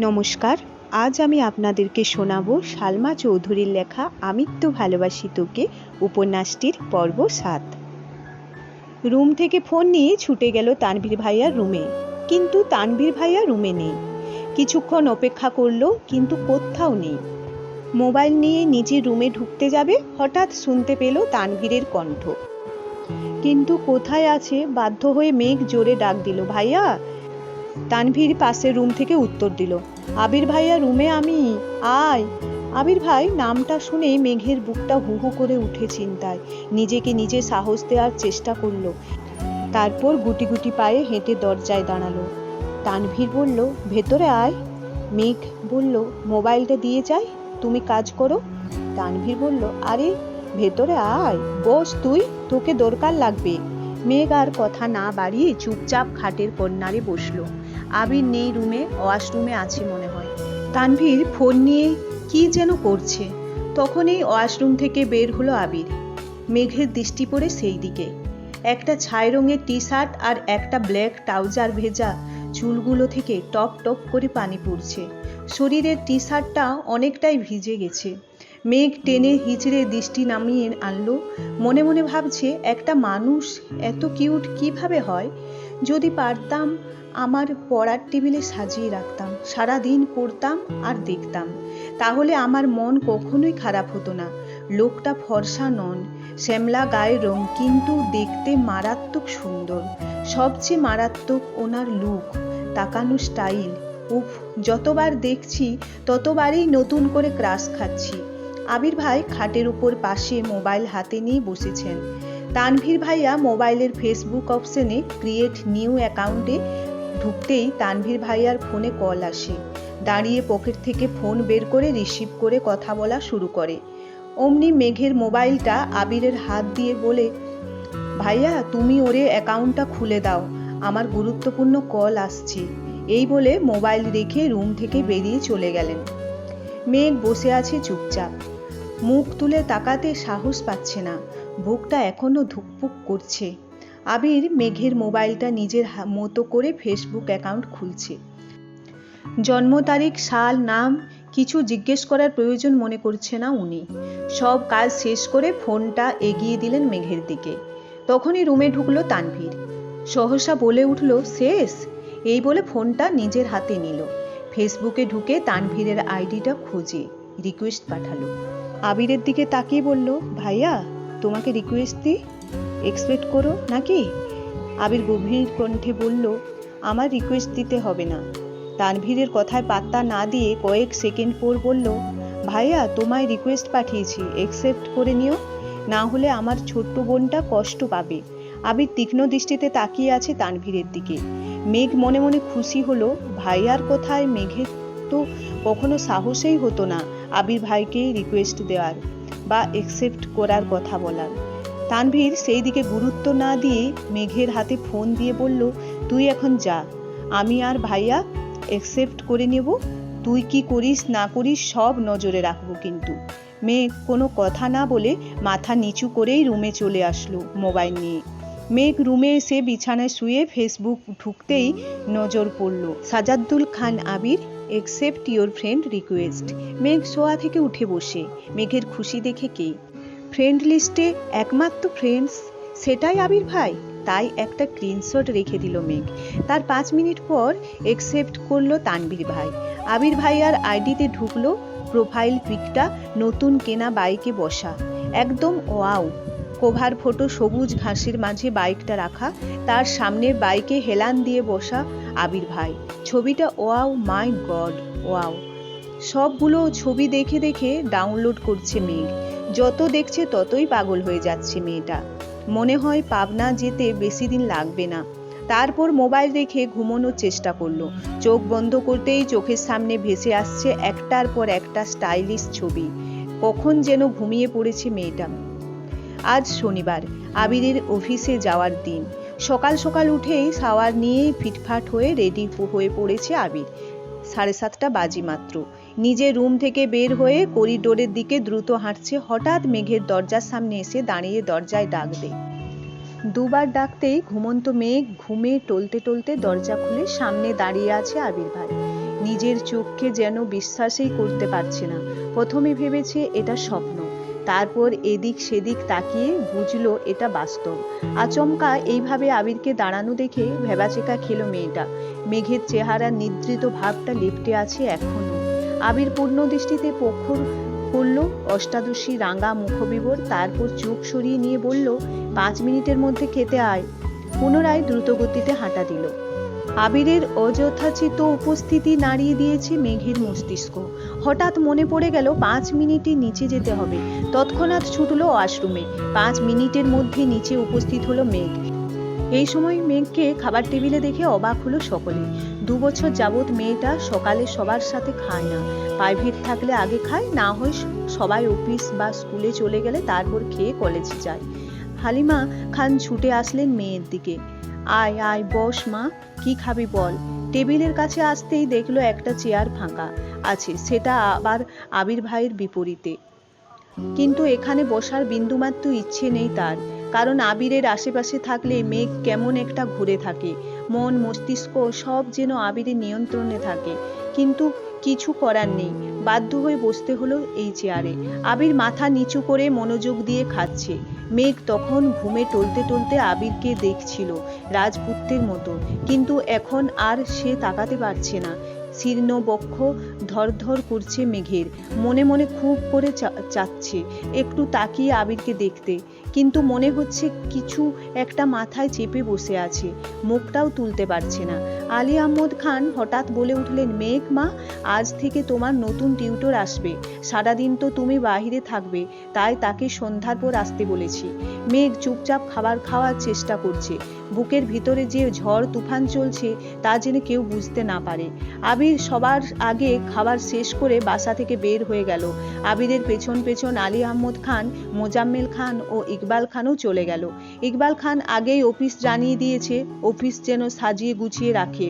নমস্কার। আজ আমি আপনাদেরকে শোনাবো সালমা চৌধুরীর লেখা আমি তো ভালোবাসি তোকে উপন্যাসটির পর্ব ৭। রুম থেকে ফোন নিয়ে ছুটে গেল তানভীর ভাইয়ার রুমে, কিন্তু তানভীর ভাইয়া রুমে নেই। কিছুক্ষণ অপেক্ষা করলো, কিন্তু কোথাও নেই। মোবাইল নিয়ে নিজের রুমে ঢুকতে যাবে, হঠাৎ শুনতে পেল তানভীরের কণ্ঠ। কিন্তু কোথায় আছে? বাধ্য হয়ে মেঘ জোরে ডাক দিল, ভাইয়া। তানভীর পাশের রুম থেকে উত্তর দিল, আবির ভাইয়া রুমে আমি, আয়। আবির ভাই নামটা শুনেই মেঘের বুকটা হু হু করে উঠে চিন্তায়। নিজেকে নিজে সাহস দেওয়ার চেষ্টা করলো। তারপর গুটি গুটি পায়ে হেঁটে দরজায় দাঁড়ালো। তানভীর বলল, ভেতরে আয়। মেঘ বলল, মোবাইলটা দিয়ে যাই, তুমি কাজ করো। তানভীর বলল, আরে ভেতরে আয়, বস তুই, তোকে দরকার লাগবে। মেঘ আর কথা না বাড়িয়ে চুপচাপ খাটের কর্নারে বসলো। আবির নেই রুমে, ওয়াশরুমে আছে মনে হয়। তানভীর ফোন নিয়ে কি যেন করছে। তখনই ওয়াশরুম থেকে বের হলো আবির। মেঘের দৃষ্টি পড়ে সেই দিকে। একটা ছাই রঙের টি শার্ট আর একটা ব্ল্যাক ট্রাউজার, ভেজা চুলগুলো থেকে টপ টপ করে পানি পড়ছে। শরীরের টি শার্টটা অনেকটাই ভিজে গেছে। মেঘ টেনে হিচড়ে দৃষ্টি নামিয়ে আনলো। মনে মনে ভাবছে, একটা মানুষ এত কিউট কিভাবে হয়? যদি পারতাম আমার পড়ার টেবিলে সাজিয়ে রাখতাম, সারাদিন পড়তাম আর দেখতাম, তাহলে আমার মন কখনোই খারাপ হতো না। লোকটা ফর্সা নন, শ্যামলা গায়ের রং, কিন্তু দেখতে মারাত্মক সুন্দর। সবচেয়ে মারাত্মক ওনার লুক, তাকানো স্টাইল। উফ, যতবার দেখছি ততবারই নতুন করে ক্রাশ খাচ্ছি। আবির ভাই খাটের উপর পাশে মোবাইল হাতে নিয়ে বসেছেন। তানভীর ভাইয়া মোবাইলের ফেসবুক অপশনে ক্রিয়েট নিউ অ্যাকাউন্টে ঢুকতেই তানভীর ভাইয়ার ফোনে কল আসে। দাঁড়িয়ে পকেট থেকে ফোন বের করে রিসিভ করে কথা বলা শুরু করে। অমনি মেঘের মোবাইলটা আবিরের হাত দিয়ে বলে, ভাইয়া তুমি ওরে অ্যাকাউন্টটা খুলে দাও, আমার গুরুত্বপূর্ণ কল আসছে। এই বলে মোবাইল রেখে রুম থেকে বেরিয়ে চলে গেলেন। মেঘ বসে আছে চুপচাপ, মুখ তুলে তাকাতে সাহস পাচ্ছে না, বুকটা এখনো ধুকপুক করছে। আবির মেঘের মোবাইলটা নিজের মতো করে ফেসবুক অ্যাকাউন্ট খুলছে। জন্ম তারিখ, সাল, নাম কিছু জিজ্ঞেস করার প্রয়োজন মনে করছে না উনি। সব কাজ শেষ করে ফোনটা এগিয়ে দিলেন মেঘের দিকে। তখনই রুমে ঢুকলো তানভীর। সহসা বলে উঠল, শেষ। এই বলে ফোনটা নিজের হাতে নিল। ফেসবুকে ঢুকে তানভীরের আইডিটা খুঁজে রিকোয়েস্ট পাঠালো। আবিরের দিকে তাকিয়ে বলল, ভাইয়া তোমাকে রিকোয়েস্ট দিই, এক্সপেক্ট করো নাকি? আবির গভীর কণ্ঠে বলল, আমার রিকোয়েস্ট দিতে হবে না। তানভীরের কথায় পাত্তা না দিয়ে কয়েক সেকেন্ড পর বলল, ভাইয়া তোমায় রিকোয়েস্ট পাঠিয়েছি, একসেপ্ট করে নিও, না হলে আমার ছোট্ট বোনটা কষ্ট পাবে। আবির তীক্ষ্ণ দৃষ্টিতে তাকিয়ে আছে তানভীরের দিকে। মেঘ মনে মনে খুশি হলো, ভাইয়ার কথায় মেঘের তো কখনো সাহসেই হতো না আবির ভাইকে রিকোয়েস্ট দেওয়ার বা একসেপ্ট করার কথা বলার। তানভীর সেই দিকে গুরুত্ব না দিয়ে মেঘের হাতে ফোন দিয়ে বলল, তুই এখন যা, আমি আর ভাইয়া একসেপ্ট করে নেব, তুই কি করিস না করিস সব নজরে রাখবো কিন্তু। মেঘ কোনো কথা না বলে মাথা নিচু করেই রুমে চলে আসলো মোবাইল নিয়ে। মেঘ রুমে এসে বিছানায় শুয়ে ফেসবুক ঢুকতেই নজর পড়ল, সাজাদুল খান আবির, একসেপ্ট ইয়োর ফ্রেন্ড রিকোয়েস্ট। মেঘ শোয়া থেকে উঠে বসে। মেঘের খুশি দেখে কে? ফ্রেন্ড লিস্টে একমাত্র ফ্রেন্ডস, সেটাই আবির ভাই। তাই একটা স্ক্রিনশট রেখে দিল মেঘ। তার 5 মিনিট পর একসেপ্ট করলো তানভীর ভাই। আবির ভাই আর আইডিতে ঢুকলো। প্রোফাইল পিকটা নতুন কেনা বাইকে বসা, একদম ওয়াও। কভার ফটো সবুজ ঘাসের মাঝে বাইকটা রাখা, তার সামনে বাইকে হেলান দিয়ে বসা আবির ভাই। ছবিটা ওয়াও, মাই গড ওয়াও। সবগুলো ছবি দেখে দেখে ডাউনলোড করছে মেঘ। যত দেখছে ততই পাগল হয়ে যাচ্ছে মেয়েটা। মনে হয় পাবনা যেতে বেশি দিন লাগবে না। তারপর মোবাইল রেখে ঘুমানোর চেষ্টা করলো। চোখ বন্ধ করতেই চোখের সামনে ভেসে আসছে একটার পর একটা স্টাইলিশ ছবি। কখন যেন ঘুমিয়ে পড়েছে মেয়েটা। আজ শনিবার, আবিরের অফিসে যাওয়ার দিন। সকাল সকাল উঠেই শাওয়ার নিয়ে ফিটফাট হয়ে রেডি হয়ে পড়েছে আবির। 7:30 বাজে মাত্র। নিজের রুম থেকে বের হয়ে করিডোরের দিকে দ্রুত হাঁটছে। হঠাৎ মেঘের দরজার সামনে এসে দাঁড়িয়ে দরজায় ডাক দেয়। দুবার ডাকতেই ঘুমন্ত মেঘ ঘুমে টলতে টলতে দরজা খুলে সামনে দাঁড়িয়ে আছে আবির ভাই। নিজের চোখকে যেন বিশ্বাসই করতে পারছে না। প্রথমে ভেবেছে এটা স্বপ্ন, তারপর এদিক সেদিক তাকিয়ে বুঝলো এটা বাস্তব। আচমকা এইভাবে আবিরকে দাঁড়ানো দেখে ভেবাচেকা খেলো মেয়েটা। মেঘের চেহারা নিদ্রিত ভাবটা লেপ্টে আছে এখনো। আবির পূর্ণ দৃষ্টিতে প্রখর করল অষ্টাদশী রাঙা মুখবিবর, তারপর চোখ সরিয়ে নিয়ে বলল, 5 মিনিটের মধ্যে খেতে আয়। পুনরায় দ্রুতগতিতে হাঁটা দিল। আবিরের অযথাচিত উপস্থিতি নাড়িয়ে দিয়েছে মেঘের মস্তিষ্ক। হঠাৎ মনে পড়ে গেল 5 মিনিটে নিচে যেতে হবে। তৎক্ষণাৎ ছুটল ওয়াশরুমে। 5 মিনিটের মধ্যে নিচে উপস্থিত হলো মেঘ। এই সময় মেঘকে খাবার টেবিলে দেখে অবাক হলো সকলে। 2 বছর যাবৎ মেয়েটা সকালে সবার সাথে খায় না। প্রাইভেট থাকলে আগে খায়, না হয় সবাই অফিস বা স্কুলে চলে গেলে তারপর খেয়ে কলেজে যায়। হালিমা খান ছুটে আসলেন মেয়ের দিকে। আয় আয় বস মা, কি খাবি বল। টেবিলের কাছে আসতেই দেখলো একটা চেয়ার ফাঁকা আছে, সেটা আবার আবির ভাইয়ের বিপরীতে। কিন্তু এখানে বসার বিন্দুমাত্র ইচ্ছে নেই তার, কারণ আবিরের আশেপাশে থাকলে মেঘ কেমন একটা ঘুরে থাকে। মন মস্তিষ্ক সব যেন আবিরের নিয়ন্ত্রণে থাকে। কিন্তু কিছু করার নেই, বাধ্য হয়ে বসতে হলো এই চেয়ারে। আবির মাথা নিচু করে মনোযোগ দিয়ে খাচ্ছে। মেঘ তখন ঘুমে টলতে টলতে আবিরকে দেখছিল রাজপুত্রের মতো, কিন্তু এখন আর সে তাকাতে পারছে না। শীর্ণ বক্ষ ধরধর করছে মেঘের, মনে মনে খুব করে চাচ্ছে একটু তাকিয়ে আবিরকে দেখতে, কিন্তু মনে হচ্ছে কিছু একটা মাথায় চেপে বসে আছে, মুখটাও তুলতে পারছে না। আলী আহমদ খান হঠাৎ বলে উঠলেন, মেঘ মা, আজ থেকে তোমার নতুন টিউটর আসবে। সারাদিন তো তুমি বাহিরে থাকবে, তাই তাকে সন্ধ্যার পর আসতে বলেছি। মেঘ চুপচাপ খাবার খাওয়ার চেষ্টা করছে। বুকের ভিতরে যে ঝড় তুফান চলছে তা যেন কেউ বুঝতে না পারে। আবির সবার আগে খাবার শেষ করে বাসা থেকে বের হয়ে গেল। আবিরের পেছন পেছন আলী আহমদ খান, মোজাম্মেল খান ও ইকবাল খানও চলে গেল। ইকবাল খান আগেই অফিস জানিয়ে দিয়েছে, অফিস যেন সাজিয়ে গুছিয়ে রাখে।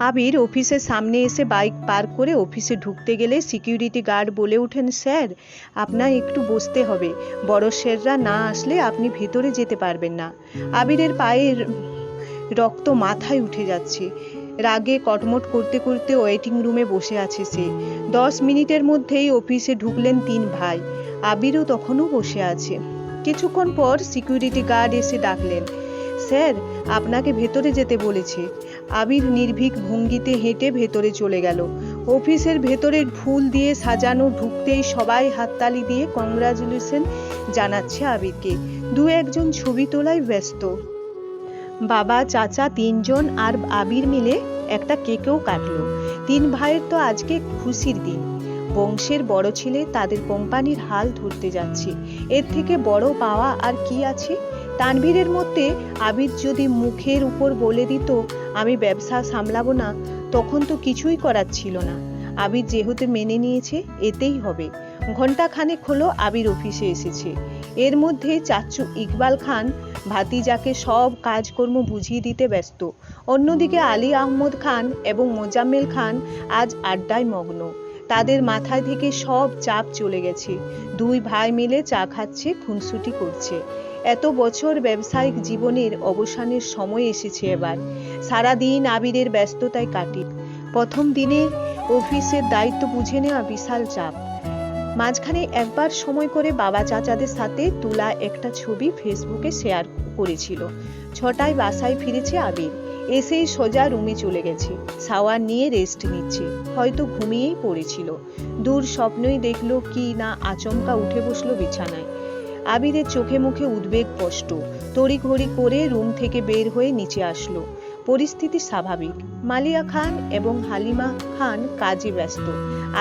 আবির অফিসের সামনে এসে বাইক পার্ক করে অফিসে ঢুকতে গেলে সিকিউরিটি গার্ড বলে ওঠেন, স্যার, আপনার একটু বসতে হবে, বড় স্যাররা না আসলে আপনি ভেতরে যেতে পারবেন না। আবিরের পায়ের রক্ত মাথায় উঠে যাচ্ছে। রাগে কটমট করতে করতে ওয়েটিং রুমে বসে আছে সে। 10 মিনিটের মধ্যেই অফিসে ঢুকলেন 3 ভাই। আবিরও তখনও বসে আছে। কিছুক্ষণ পর সিকিউরিটি গার্ড এসে ডাকলেন, স্যার, আপনাকে ভেতরে যেতে বলেছে। আবির নির্ভীক ভঙ্গিতে হেঁটে ভেতরে চলে গেল। অফিসের ভেতরে ফুল দিয়ে সাজানো, ঢুকতেই সবাই হাততালি দিয়ে কংগ্রাচুলেশন জানাচ্ছে আবিরকে। 2-1 জন ছবি তোলায় ব্যস্ত। বাবা চাচা 3 জন আর আবির মিলে একটা কেকও কাটলো। 3 ভাইয়ের তো আজকে খুশির দিন। বংশের বড় ছেলে তাদের কোম্পানির হাল ধরতে যাচ্ছে, এর থেকে বড় পাওয়া আর কি আছে। তানভীরের মধ্যে আবির যদি মুখের উপর বলে দিত, আমি ব্যবসা সামলাবো না, তখন তো কিছুই করার ছিল না। আবির যেহেতু মেনে নিয়েছে, এতেই হবে। ঘন্টা খানেক হলো আবির অফিসে এসেছে। এর মধ্যে চাচু ইকবাল খান ভাতিজাকে সব কাজকর্ম বুঝিয়ে দিতে ব্যস্ত। অন্যদিকে আলী আহমদ খান এবং মোজাম্মেল খান আজ আড্ডায় মগ্ন। তাদের মাথায় থেকে সব চাপ চলে গেছে। 2 ভাই মিলে চা খাচ্ছে, খুনসুটি করছে। এত বছর ব্যবসায়িক জীবনের অবসানের সময় এসেছে এবার। সারাদিন আবিরের ব্যস্ততায় কাটে। প্রথম দিনের অফিসের দায়িত্ব বুঝে নেওয়া বিশাল চাপ। মাঝখানে একবার সময় করে বাবা চাচাদের সাথে তোলা একটা ছবি ফেসবুকে শেয়ার করেছিল। 6টায় বাসায় ফিরেছে আবির। এসেই সোজা রুমে চলে গেছে। শাওয়ার নিয়ে রেস্ট নিচ্ছে, হয়তো ঘুমিয়েই পড়েছিল। দূর স্বপ্নই দেখলো কি না আচমকা উঠে বসলো বিছানায়। আবিরের চোখে মুখে উদ্বেগ স্পষ্ট। তড়িঘড়ি করে রুম থেকে বের হয়ে নিচে আসলো। পরিস্থিতি স্বাভাবিক। মালিয়া খান এবং হালিমা খান কাজে ব্যস্ত।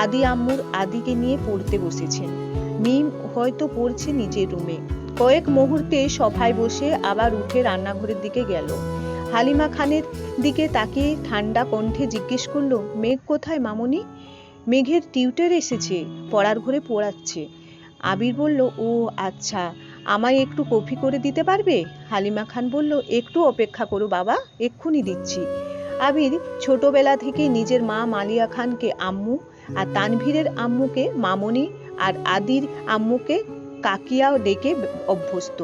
আদি আম্মুর আদিকে নিয়ে পড়তে বসেছেন। মিম হয়তো পড়ছে নিজের রুমে। কয়েক মুহূর্তে সভায় বসে আবার উঠে রান্নাঘরের দিকে গেল। হালিমা খানের দিকে তাকিয়ে ঠান্ডা কণ্ঠে জিজ্ঞেস করলো, মেঘ কোথায় মামুনি? মেঘের টিউটর এসেছে, পড়ার ঘরে পড়াচ্ছে। আবির বলল, ও আচ্ছা, আমায় একটু কফি করে দিতে পারবে? হালিমা খান বলল, একটু অপেক্ষা করো বাবা, এক্ষুনি দিচ্ছি। আবির ছোটবেলা থেকে নিজের মা মালিয়া খানকে আম্মু, আর তানভীরের আম্মুকে মামনি, আর আদির আম্মুকে কাকিয়া ডেকে অভ্যস্ত।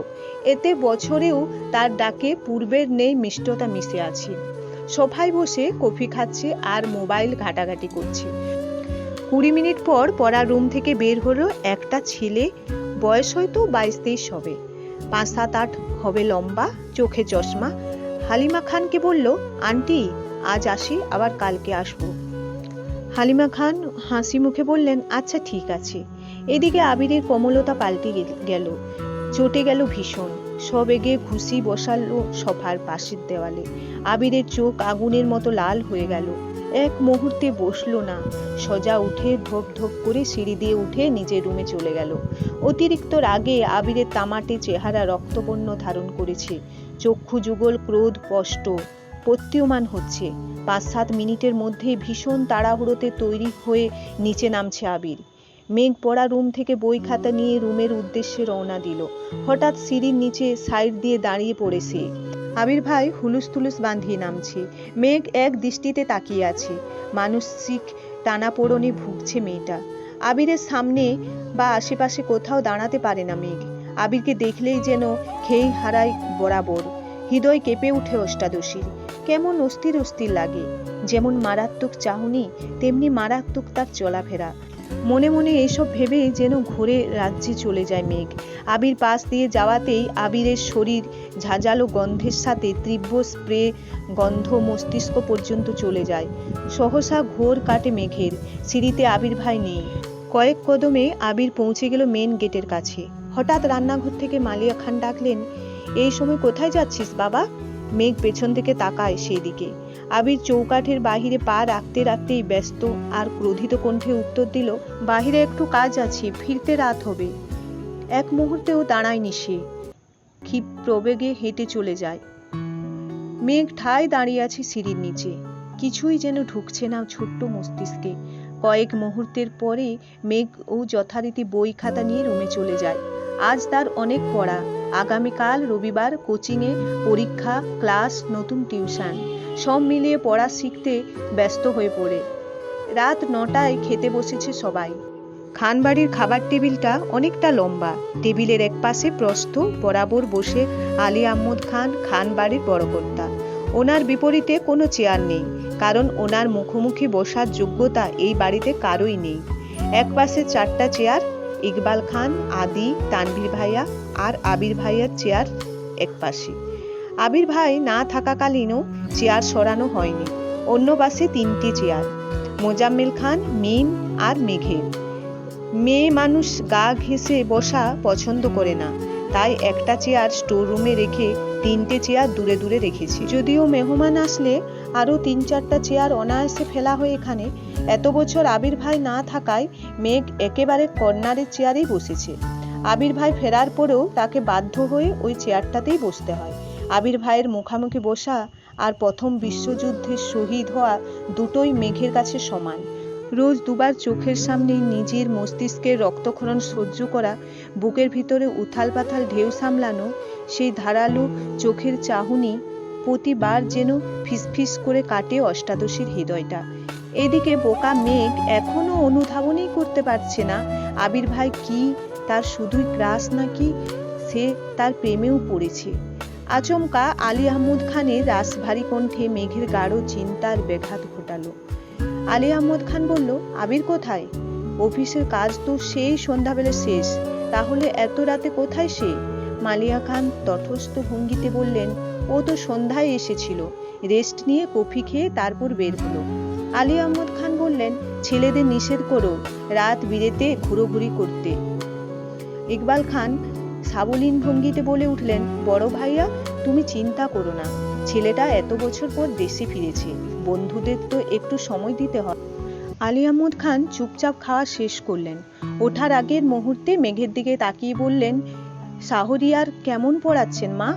এতে বছরেও তার ডাকে পূর্বের নেই মিষ্টতা মিশে আছে। সোফায় বসে কফি খাচ্ছে আর মোবাইল ঘাটাঘাটি করছে। 20 মিনিট পর পড়ার রুম থেকে বের হলো একটা ছেলে, বয়স হয়তো 22-23 হবে, 5-7-8 হবে লম্বা, চোখে চশমা। হালিমা খানকে বলল, আন্টি আজ আসি, আবার কালকে আসবো। হালিমা খান হাসি মুখে বললেন, আচ্ছা ঠিক আছে। এদিকে আবিরের কোমলতা পাল্টে গেল, চটে গেল ভীষণ। সব এগে ঘুষি বসালো সোফার পাশের দেওয়ালে। আবিরের চোখ আগুনের মতো লাল হয়ে গেল। এক মুহূর্তে বসলো না, সোজা উঠে ধপ ধপ করে সিঁড়ি দিয়ে উঠে নিজের রুমে চলে গেল। অতিরিক্ত রাগে আবিরের তামাটে চেহারা রক্তবর্ণ ধারণ করেছে, চক্ষু যুগল ক্রোধ স্পষ্ট প্রতীয়মান হচ্ছে। 5-7 মিনিটের মধ্যে ভীষণ তাড়াহুড়োতে তৈরি হয়ে নিচে নামছে আবির। মেঘ পড়া রুম থেকে বই খাতা নিয়ে রুমের উদ্দেশ্যে রওনা দিল। হঠাৎ সিঁড়ির নিচে সাইড দিয়ে দাঁড়িয়ে পড়েছে। আবির ভাই হুলুস তুলুস বাঁধিয়ে নামছে। মেঘ এক দৃষ্টিতে তাকিয়ে আছে। মানসিক টানাপোড়নে ভুগছে মেয়েটা। আবিরের সামনে বা আশেপাশে কোথাও দাঁড়াতে পারে না মেঘ। আবিরকে দেখলেই যেন খেই হারায় বরাবর। হৃদয় কেঁপে উঠে অষ্টাদশীর। কেমন অস্থির অস্থির লাগে। যেমন মারাত্মক চাহনি, তেমনি মারাত্মক তার চলাফেরা। মনে মনে এইসব ভেবে যেন ঘুরে রাজ্যে চলে যায় মেঘ। আবির পাশ দিয়ে যাওয়াতেই আবিরের শরীর ঝাঁঝালো গন্ধের সাথে তীব্র স্প্রে গন্ধ মস্তিষ্ক পর্যন্ত চলে যায়। সহসা ঘোর কাটে মেঘের। সিঁড়িতে আবির ভাই নেই। কয়েক কদমে আবির পৌঁছে গেল মেন গেটের কাছে। হঠাৎ রান্নাঘর থেকে মালিয়া খান ডাকলেন, এই সময় কোথায় যাচ্ছিস বাবা? মেঘ পেছন থেকে তাকায় সেই দিকে। আবির চৌকাঠের বাহিরে পা রাখতে রাখতেই ব্যস্ত আর ক্রোধিত কণ্ঠে উত্তর দিল, বাহিরে একটু কাজ আছে, ফিরতে রাত হবে। এক মুহূর্তেও দাঁড়ায়নি সে, ক্ষিপ্রবেগে হেঁটে চলে যায়। মেঘ ঠায় দাঁড়িয়ে আছে সিঁড়ির নিচে। কিছুই যেন ঢুকছে না ছোট্ট মস্তিষ্কে। কয়েক মুহূর্তের পরে মেঘ ও যথারীতি বই খাতা নিয়ে রুমে চলে যায়। আজ তার অনেক পড়া। আগামীকাল রবিবার, কোচিংয়ে পরীক্ষা, ক্লাস, নতুন টিউশন, সব মিলিয়ে পড়া শিখতে ব্যস্ত হয়ে পড়ে। রাত 9টায় খেতে বসেছে সবাই। খানবাড়ির খাবার টেবিলটা অনেকটা লম্বা। টেবিলের এক পাশে প্রস্থ বরাবর বসে আলী আহমদ খান, খানবাড়ির বড়কর্তা। ওনার বিপরীতে কোনো চেয়ার নেই, কারণ ওনার মুখোমুখি বসার যোগ্যতা এই বাড়িতে কারোই নেই। এক পাশে 4টা চেয়ার, ইকবাল খান, আদি, তানভীর ভাইয়া আর আবির ভাইয়ার চেয়ার এক পাশে। আবির ভাই না থাকাকালীনও চেয়ার সরানো হয়নি। অন্য পাশে 3টে চেয়ার, মোজাম্মেল খান, মিম আর মেঘের। মেয়ে মানুষ গা ঘেঁষে বসা পছন্দ করে না, তাই একটা চেয়ার স্টোর রুমে রেখে 3টে চেয়ার দূরে দূরে রেখেছি। যদিও মেহমান আসলে আরও 3-4টা চেয়ার অনায়াসে ফেলা হয় এখানে। এত বছর আবির ভাই না থাকায় মেঘ একেবারে কর্নারের চেয়ারেই বসেছে। আবির ভাই ফেরার পরেও তাকে বাধ্য হয়ে ওই চেয়ারটাতেই বসতে হয়। আবির ভাইয়ের মুখামুখি বসা আর প্রথম বিশ্বযুদ্ধে শহীদ হওয়া দুটোই মেঘের কাছে সমান। রোজ দুবার চোখের সামনে নিজের মস্তিষ্কের রক্তক্ষরণ সহ্য করা, বুকের ভিতরে উথাল পাথাল ঢেউ সামলানো, সেই ধারালো চোখের চাহনি প্রতিবার যেন ফিসফিস করে কাটে অষ্টাদশীর হৃদয়টা। এদিকে বোকা মেঘ এখনো অনুধাবনই করতে পারছে না আবির ভাই কি তার শুধুই ক্রাশ নাকি সে তার প্রেমেও পড়েছে। আচমকা আলী আহমদ খানের রাশভারী কণ্ঠে মেঘের গাঢ় চিন্তার ব্যাঘাত ঘটালো। আলী আহমদ খান বলল, আবির কোথায়? অফিসের কাজ তো সেই সন্ধ্যাবেলা শেষ, তাহলে এত রাতে কোথায় সে? মালিয়া খান তটস্থ ভঙ্গিতে বললেন, ও তো সন্ধ্যায় এসেছিল, রেস্ট নিয়ে কফি খেয়ে তারপর বের হলো। আলী আহমদ খান বললেন, ছেলেদের নিষেধ করো রাত বিরেতে ঘুরোঘুরি করতে। ইকবাল খান সাবলীন ভঙ্গিতে বলে উঠলেন, বড় ভাইয়া তুমি চিন্তা করো না, ছেলেটা এত বছর পর দেশে ফিরেছে, বন্ধুদের তো একটু সময় দিতে হয়। আলী আহমদ খান চুপচাপ খাওয়া শেষ করলেন। ওঠার আগের মুহূর্তে মেঘের দিকে তাকিয়ে বললেন, শাহরিয়ার কেমন পড়াচ্ছেন মা?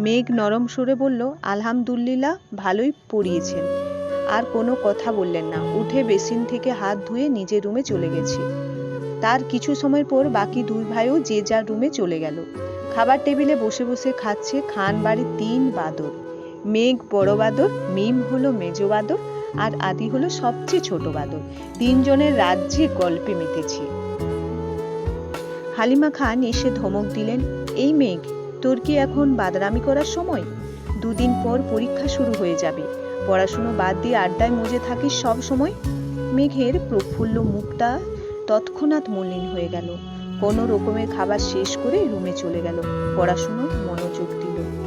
মেঘ নরম সুরে বলল, আলহামদুলিল্লাহ ভালোই পড়িয়েছেন। আর কোনো কথা বললেন না। উঠে বেসিন থেকে হাত ধুয়ে নিজের রুমে চলে গেছে। তার কিছু সময় পর বাকি 2 ভাইও যে যার রুমে চলে গেল। খাবার টেবিলে বসে বসে খাচ্ছে খান বাড়ির 3 বাদর। মেঘ বড় বাদর, মিম হলো মেজ বাদর, আর আদি হলো সবচেয়ে ছোট বাদর। 3 জনের রাজ্যে গল্পে মেতেছে। হালিমা খান এসে ধমক দিলেন, এই মেঘ, তোর কি এখন বাদরামি করার সময়? 2 দিন পর পরীক্ষা শুরু হয়ে যাবে, পড়াশুনো বাদ দিয়ে আড্ডায় মজে থাকিস সব সময়। মেঘের প্রফুল্ল মুখটা তৎক্ষণাৎ মলিন হয়ে গেল। কোনো রকমের খাবার শেষ করে রুমে চলে গেল। পড়াশুনো মনোযোগ দিল।